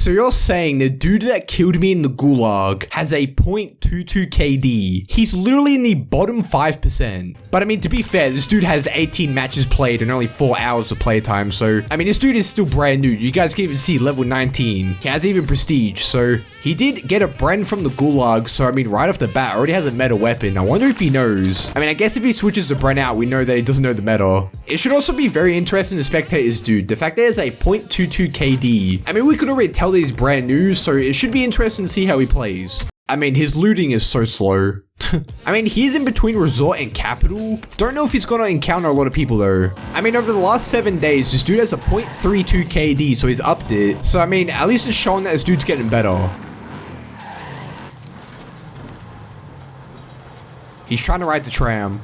So you're saying the dude that killed me in the gulag has a 0.22 KD. He's literally in the bottom 5%. But I mean, to be fair, this dude has 18 matches played and only 4 hours of playtime. So, I mean, this dude is still brand new. You guys can even see level 19. He has even prestige. So he did get a Bren from the gulag. So, I mean, right off the bat, already has a meta weapon. I wonder if he knows. I mean, I guess if he switches the Bren out, we know that he doesn't know the meta. It should also be very interesting to spectate this dude. The fact that he has a 0.22 KD. I mean, we could already tell that he's brand new, so it should be interesting to see how he plays. I mean, his looting is so slow. I mean, he's in between resort and capital. Don't know if he's gonna encounter a lot of people though. I mean, over the last 7 days, this dude has a 0.32 KD, so he's upped it. So I mean, at least it's showing that this dude's getting better. He's trying to ride the tram.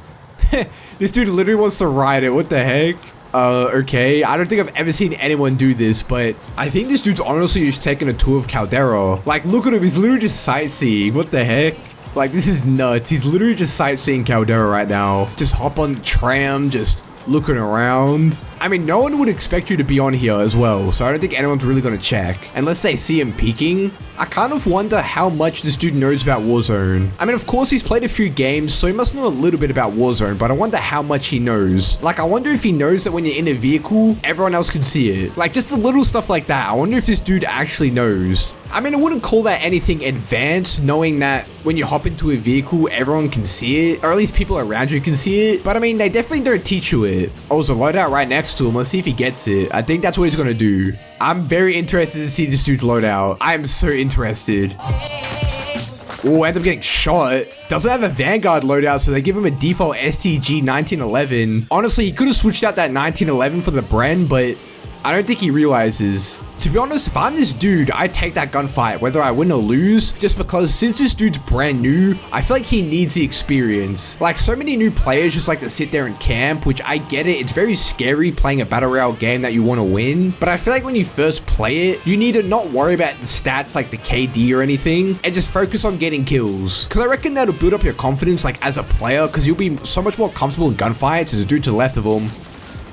This dude literally wants to ride it. What the heck? Okay. I don't think I've ever seen anyone do this, but I think this dude's honestly just taking a tour of Caldera. Like, look at him. He's literally just sightseeing. What the heck? Like, this is nuts. He's literally just sightseeing Caldera right now. Just hop on the tram, just looking around. I mean, no one would expect you to be on here as well, so I don't think anyone's really gonna check. Unless they see him peeking. I kind of wonder how much this dude knows about Warzone. I mean, of course, he's played a few games, so he must know a little bit about Warzone, but I wonder how much he knows. Like, I wonder if he knows that when you're in a vehicle, everyone else can see it. Like, just the little stuff like that. I wonder if this dude actually knows. I mean, I wouldn't call that anything advanced, knowing that when you hop into a vehicle, everyone can see it, or at least people around you can see it. But I mean, they definitely don't teach you it. Oh, there's a loadout right next to him. Let's see if he gets it. I think that's what he's gonna do. I'm very interested to see this dude's loadout. I'm so interested. Oh, ends up getting shot. Doesn't have a Vanguard loadout, so they give him a default STG 1911. Honestly, he could have switched out that 1911 for the Bren, but I don't think he realizes. To be honest, if I'm this dude, I take that gunfight, whether I win or lose, just because since this dude's brand new, I feel like he needs the experience. Like, so many new players just like to sit there and camp, which I get it. It's very scary playing a battle royale game that you want to win, but I feel like when you first play it, you need to not worry about the stats like the KD or anything, and just focus on getting kills. Because I reckon that'll build up your confidence like as a player, because you'll be so much more comfortable in gunfights. There's a dude to the left of him.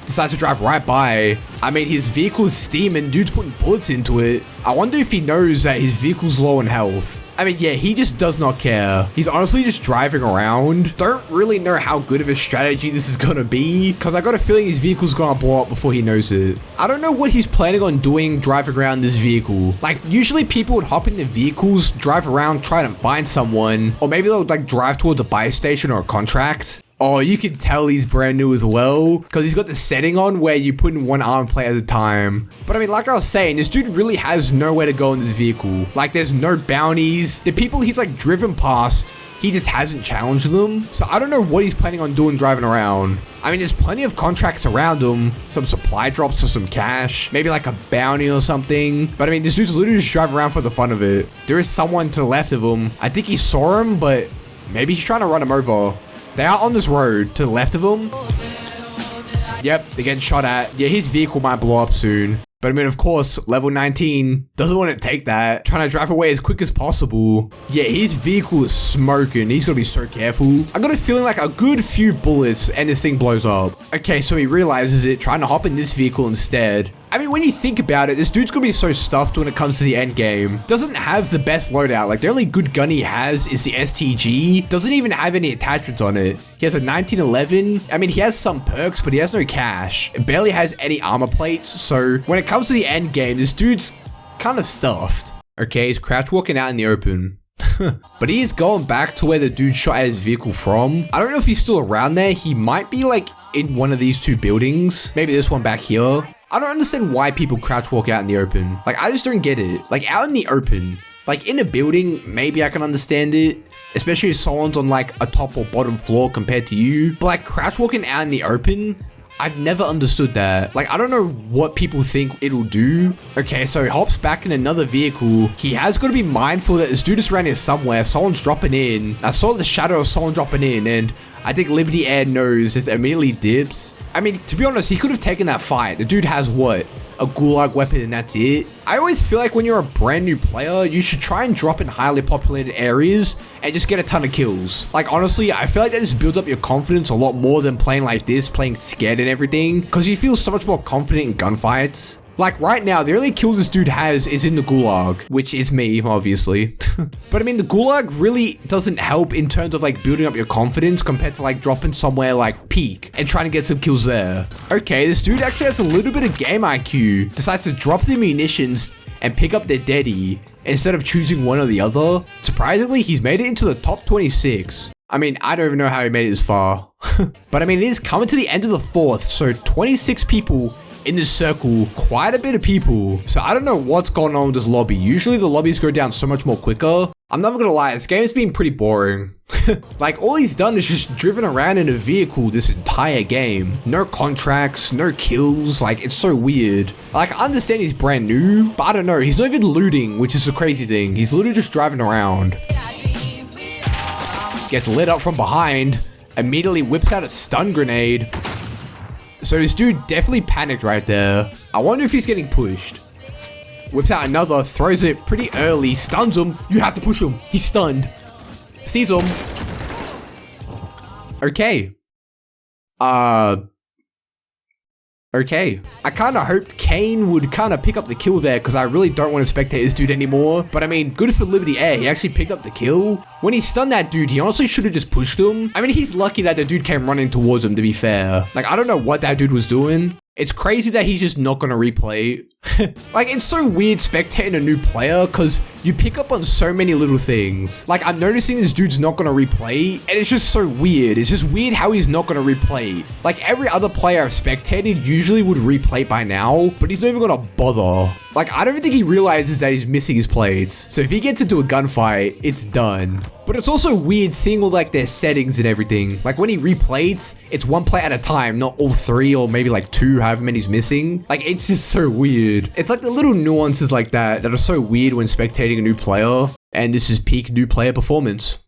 Decides to drive right by. I mean, his vehicle is steaming. Dude's putting bullets into it. I wonder if he knows that his vehicle's low in health. I mean, yeah, he just does not care. He's honestly just driving around. Don't really know how good of a strategy this is gonna be, because I got a feeling his vehicle's gonna blow up before he knows it. I don't know what he's planning on doing driving around this vehicle. Like, usually people would hop in the vehicles, drive around, try to find someone, or maybe they'll like drive towards a buy station or a contract. Oh, you can tell he's brand new as well, because he's got the setting on where you put in one arm play at a time. But I mean, like I was saying, this dude really has nowhere to go in this vehicle. Like, there's no bounties. The people he's like driven past, he just hasn't challenged them. So I don't know what he's planning on doing driving around. I mean, there's plenty of contracts around him, some supply drops for some cash, maybe like a bounty or something. But I mean, this dude's literally just driving around for the fun of it. There is someone to the left of him. I think he saw him, but maybe he's trying to run him over. They are on this road to the left of him. Yep, they're getting shot at. Yeah, his vehicle might blow up soon. But I mean, of course, level 19 doesn't want to take that. Trying to drive away as quick as possible. Yeah, his vehicle is smoking. He's got to be so careful. I got a feeling like a good few bullets and this thing blows up. Okay, so he realizes it, trying to hop in this vehicle instead. I mean, when you think about it, this dude's gonna be so stuffed when it comes to the end game. Doesn't have the best loadout. Like, the only good gun he has is the STG. Doesn't even have any attachments on it. He has a 1911. I mean, he has some perks, but he has no cash. It barely has any armor plates. So when it comes to the end game, this dude's kind of stuffed. Okay, he's crouch walking out in the open. But he is going back to where the dude shot at his vehicle from. I don't know if he's still around there. He might be like in one of these two buildings. Maybe this one back here. I don't understand why people crouch walk out in the open. Like, I just don't get it. Like, out in the open, like in a building, maybe I can understand it. Especially if someone's on like a top or bottom floor compared to you. But like crouch walking out in the open, I've never understood that. Like, I don't know what people think it'll do. Okay, so he hops back in another vehicle. He has got to be mindful that this dude is around here somewhere. Someone's dropping in. I saw the shadow of someone dropping in, and I think Liberty Air knows, just immediately dips. I mean, to be honest, he could have taken that fight. The dude has what? A gulag weapon, and that's it. I always feel like when you're a brand new player, you should try and drop in highly populated areas and just get a ton of kills. Like, honestly, I feel like that just builds up your confidence a lot more than playing like this, playing scared and everything, because you feel so much more confident in gunfights. Like right now, the only kill this dude has is in the gulag, which is me, obviously. But I mean, the gulag really doesn't help in terms of like building up your confidence compared to like dropping somewhere like peak and trying to get some kills there. Okay, this dude actually has a little bit of game IQ, decides to drop the munitions and pick up their deadie instead of choosing one or the other. Surprisingly, he's made it into the top 26. I mean, I don't even know how he made it this far. But I mean, it is coming to the end of the fourth, so 26 people in this circle, quite a bit of people. So I don't know what's going on with this lobby. Usually the lobbies go down so much more quicker. I'm never gonna lie, this game's been pretty boring. Like, all he's done is just driven around in a vehicle this entire game. No contracts, no kills, like, it's so weird. Like, I understand he's brand new, but I don't know, he's not even looting, which is the crazy thing. He's literally just driving around. Gets lit up from behind, immediately whips out a stun grenade. So this dude definitely panicked right there. I wonder if he's getting pushed. Whips out another, throws it pretty early, stuns him. You have to push him. He's stunned. Sees him. Okay. Okay. I kind of hoped Kane would kind of pick up the kill there because I really don't want to spectate this dude anymore. But I mean, good for Liberty Air. He actually picked up the kill. When he stunned that dude, he honestly should have just pushed him. I mean, he's lucky that the dude came running towards him, to be fair. Like, I don't know what that dude was doing. It's crazy that he's just not going to replay. Like, it's so weird spectating a new player because you pick up on so many little things. Like, I'm noticing this dude's not going to replay, and it's just so weird. It's just weird how he's not going to replay. Like, every other player I've spectated usually would replay by now, but he's not even going to bother. Like, I don't even think he realizes that he's missing his plates. So if he gets into a gunfight, it's done. But it's also weird seeing all like their settings and everything. Like when he replays, it's one plate at a time, not all three or maybe like two, however many he's missing. Like, it's just so weird. It's like the little nuances like that are so weird when spectating a new player. And this is peak new player performance.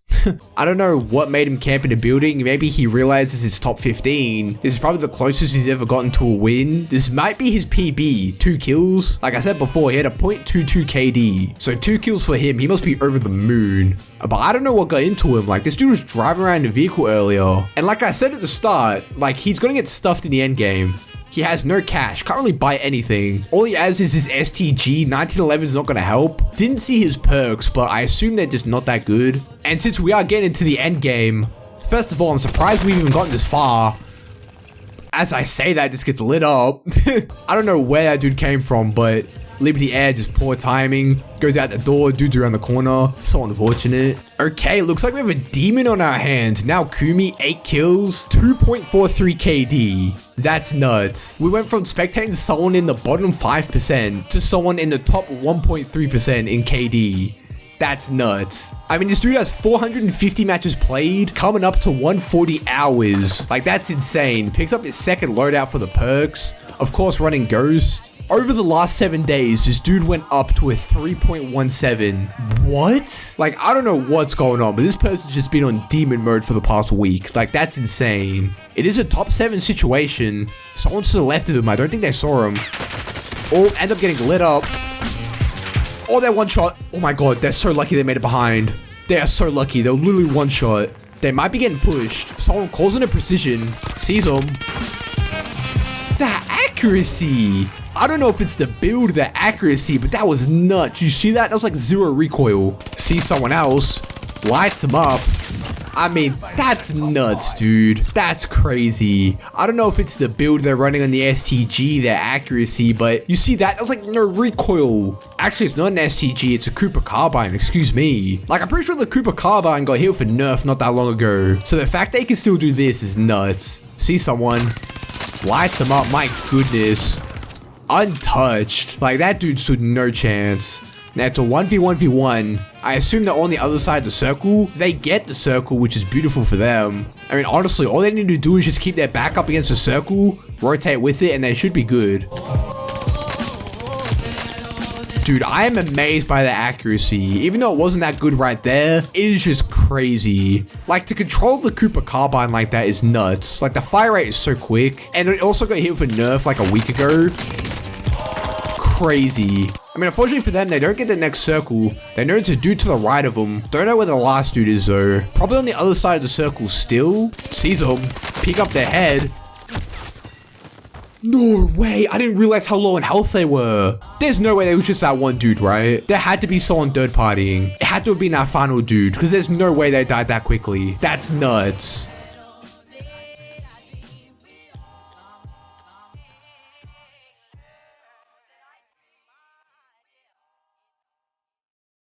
I don't know what made him camp in a building. Maybe he realizes it's top 15. This is probably the closest he's ever gotten to a win. This might be his PB, 2 kills. Like I said before, he had a .22 KD. So 2 kills for him, he must be over the moon. But I don't know what got into him. Like, this dude was driving around in a vehicle earlier. And like I said at the start, like, he's gonna get stuffed in the end game. He has no cash, can't really buy anything. All he has is his STG, 1911 is not gonna help. Didn't see his perks, but I assume they're just not that good. And since we are getting into the end game, first of all, I'm surprised we've even gotten this far. As I say that, this gets lit up. I don't know where that dude came from, but Liberty Air, just poor timing. Goes out the door, dude's around the corner. So unfortunate. Okay, looks like we have a demon on our hands. Now Kumi, 8 kills, 2.43 KD. That's nuts. We went from spectating someone in the bottom 5% to someone in the top 1.3% in KD. That's nuts. I mean, this dude has 450 matches played, coming up to 140 hours. Like, that's insane. Picks up his second loadout for the perks. Of course, running Ghost. Over the last 7 days, this dude went up to a 3.17. What? Like, I don't know what's going on, but this person's just been on demon mode for the past week. Like, that's insane. It is a top 7 situation. Someone's to the left of him. I don't think they saw him. Oh, end up getting lit up. Oh, they're one shot. Oh my god, they're so lucky they made it behind. They are so lucky. They're literally one shot. They might be getting pushed. Someone calls in a precision. Sees them. The accuracy. I don't know if it's the build, the accuracy, but that was nuts. You see that? That was like 0 recoil. See someone else. Lights him up. I mean, that's nuts, dude. That's crazy. I don't know if it's the build they're running on the STG, their accuracy, but you see that? That was like no recoil. Actually, it's not an STG, it's a Cooper Carbine, excuse me. Like, I'm pretty sure the Cooper Carbine got hit with a nerf not that long ago. So the fact they can still do this is nuts. See someone, lights them up, my goodness. Untouched. Like, that dude stood no chance. Now it's a 1v1v1. I assume they're on the other side of the circle. They get the circle, which is beautiful for them. I mean, honestly, all they need to do is just keep their back up against the circle, rotate with it, and they should be good. Dude, I am amazed by the accuracy. Even though it wasn't that good right there, it is just crazy. Like, to control the Cooper Carbine like that is nuts. Like, the fire rate is so quick. And it also got hit with a nerf like a week ago. Crazy. I mean, unfortunately for them, they don't get the next circle. They know it's a dude to the right of them. Don't know where the last dude is though. Probably on the other side of the circle still. Sees them. Pick up their head. No way. I didn't realize how low in health they were. There's no way there was just that one dude, right? There had to be someone third partying. It had to have been that final dude because there's no way they died that quickly. That's nuts.